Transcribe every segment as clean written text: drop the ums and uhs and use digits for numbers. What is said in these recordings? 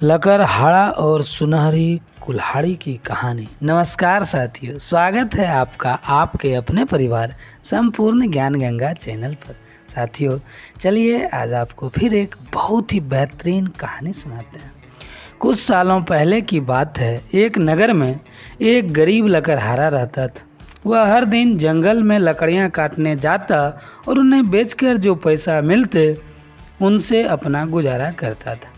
लकड़हारा और सुनहरी कुल्हाड़ी की कहानी। नमस्कार साथियों, स्वागत है आपका आपके अपने परिवार संपूर्ण ज्ञान गंगा चैनल पर। साथियों, चलिए आज आपको फिर एक बहुत ही बेहतरीन कहानी सुनाते हैं। कुछ सालों पहले की बात है। एक नगर में एक गरीब लकड़हारा रहता था। वह हर दिन जंगल में लकड़ियां काटने जाता और उन्हें बेचकर जो पैसा मिलते उनसे अपना गुजारा करता था।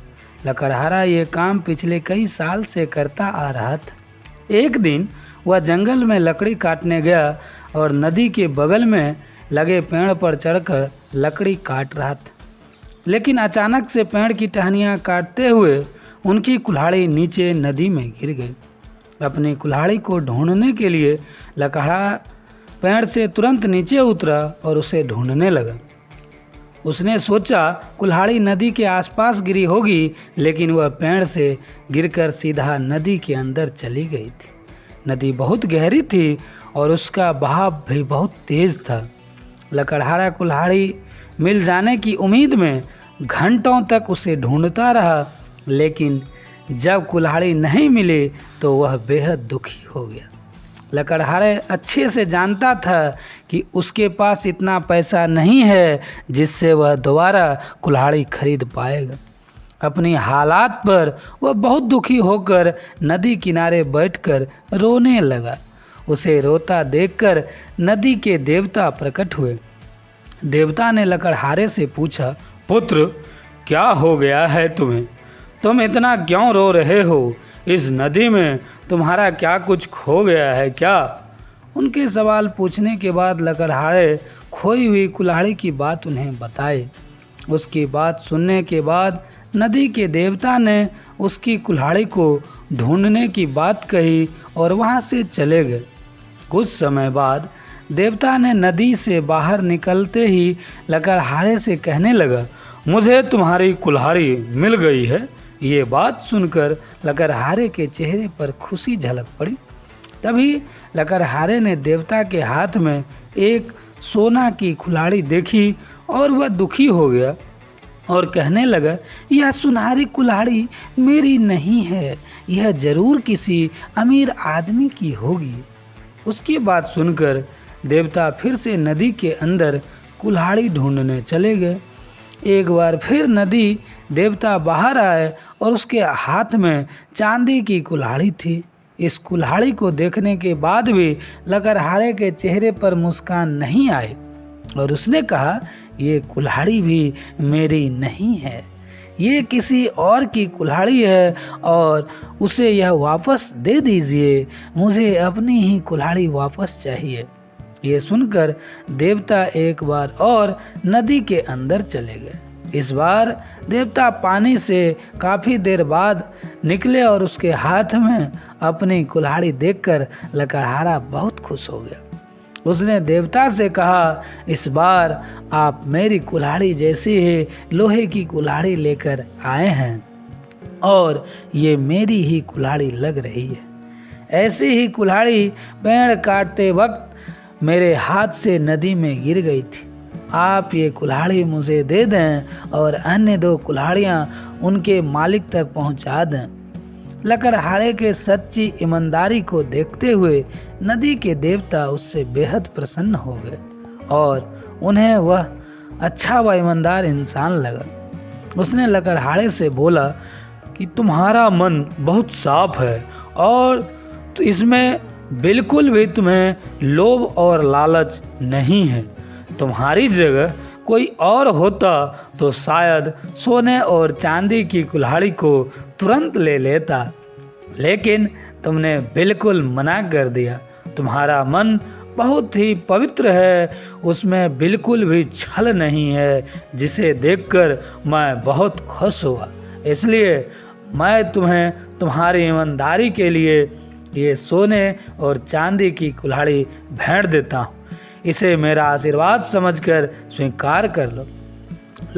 लकड़हारा ये काम पिछले कई साल से करता आ रहा था। एक दिन वह जंगल में लकड़ी काटने गया और नदी के बगल में लगे पेड़ पर चढ़कर लकड़ी काट रहा था। लेकिन अचानक से पेड़ की टहनियाँ काटते हुए उनकी कुल्हाड़ी नीचे नदी में गिर गई। अपनी कुल्हाड़ी को ढूंढने के लिए लकड़हारा पेड़ से तुरंत नीचे उतरा और उसे ढूंढने लगा। उसने सोचा कुल्हाड़ी नदी के आसपास गिरी होगी, लेकिन वह पेड़ से गिरकर सीधा नदी के अंदर चली गई थी। नदी बहुत गहरी थी और उसका बहाव भी बहुत तेज था। लकड़हारा कुल्हाड़ी मिल जाने की उम्मीद में घंटों तक उसे ढूंढता रहा, लेकिन जब कुल्हाड़ी नहीं मिली तो वह बेहद दुखी हो गया। लकड़हारा अच्छे से जानता था कि उसके पास इतना पैसा नहीं है जिससे वह दोबारा कुल्हाड़ी खरीद पाएगा। अपनी हालात पर वह बहुत दुखी होकर नदी किनारे बैठकर रोने लगा। उसे रोता देखकर नदी के देवता प्रकट हुए। देवता ने लकड़हारे से पूछा, पुत्र, क्या हो गया है तुम्हें? तुम इतना क्यों रो रहे हो? इस नदी में तुम्हारा क्या कुछ खो गया है क्या? उनके सवाल पूछने के बाद लकड़हारे खोई हुई कुल्हाड़ी की बात उन्हें बताई। उसकी बात सुनने के बाद नदी के देवता ने उसकी कुल्हाड़ी को ढूंढने की बात कही और वहां से चले गए। कुछ समय बाद देवता ने नदी से बाहर निकलते ही लकड़हारे से कहने लगा, मुझे तुम्हारी कुल्हाड़ी मिल गई है। ये बात सुनकर लकड़हारे के चेहरे पर खुशी झलक पड़ी। तभी लकड़हारे ने देवता के हाथ में एक सोना की कुल्हाड़ी देखी और वह दुखी हो गया और कहने लगा, यह सुनहरी कुल्हाड़ी मेरी नहीं है, यह जरूर किसी अमीर आदमी की होगी। उसकी बात सुनकर देवता फिर से नदी के अंदर कुल्हाड़ी ढूंढने चले गए। एक बार फिर नदी देवता बाहर आए और उसके हाथ में चांदी की कुल्हाड़ी थी। इस कुल्हाड़ी को देखने के बाद भी लकड़हारे के चेहरे पर मुस्कान नहीं आई और उसने कहा, ये कुल्हाड़ी भी मेरी नहीं है, ये किसी और की कुल्हाड़ी है और उसे यह वापस दे दीजिए। मुझे अपनी ही कुल्हाड़ी वापस चाहिए। ये सुनकर देवता एक बार और नदी के अंदर चले गए। इस बार देवता पानी से काफ़ी देर बाद निकले और उसके हाथ में अपनी कुल्हाड़ी देखकर लकड़हारा बहुत खुश हो गया। उसने देवता से कहा, इस बार आप मेरी कुल्हाड़ी जैसी ही लोहे की कुल्हाड़ी लेकर आए हैं और ये मेरी ही कुल्हाड़ी लग रही है। ऐसी ही कुल्हाड़ी पेड़ काटते वक्त मेरे हाथ से नदी में गिर गई थी। आप ये कुल्हाड़ी मुझे दे दें और अन्य 2 कुल्हाड़ियाँ उनके मालिक तक पहुँचा दें। लकड़हारे के सच्ची ईमानदारी को देखते हुए नदी के देवता उससे बेहद प्रसन्न हो गए और उन्हें वह अच्छा व ईमानदार इंसान लगा। उसने लकड़हारे से बोला कि तुम्हारा मन बहुत साफ है और तो इसमें बिल्कुल भी तुम्हें लोभ और लालच नहीं है। तुम्हारी जगह कोई और होता तो शायद सोने और चांदी की कुल्हाड़ी को तुरंत ले लेता, लेकिन तुमने बिल्कुल मना कर दिया। तुम्हारा मन बहुत ही पवित्र है, उसमें बिल्कुल भी छल नहीं है, जिसे देखकर मैं बहुत खुश हुआ। इसलिए मैं तुम्हें तुम्हारी ईमानदारी के लिए ये सोने और चांदी की कुल्हाड़ी भेंट देता हूँ। इसे मेरा आशीर्वाद समझकर स्वीकार कर लो।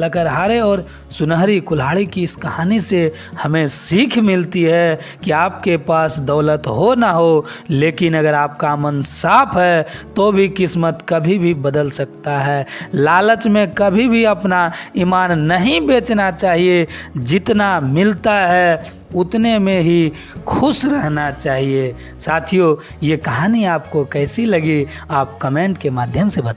लकड़हारे और सुनहरी कुल्हाड़ी की इस कहानी से हमें सीख मिलती है कि आपके पास दौलत हो ना हो, लेकिन अगर आपका मन साफ है तो भी किस्मत कभी भी बदल सकता है। लालच में कभी भी अपना ईमान नहीं बेचना चाहिए। जितना मिलता है उतने में ही खुश रहना चाहिए। साथियों, ये कहानी आपको कैसी लगी आप कमेंट के माध्यम से बताएं।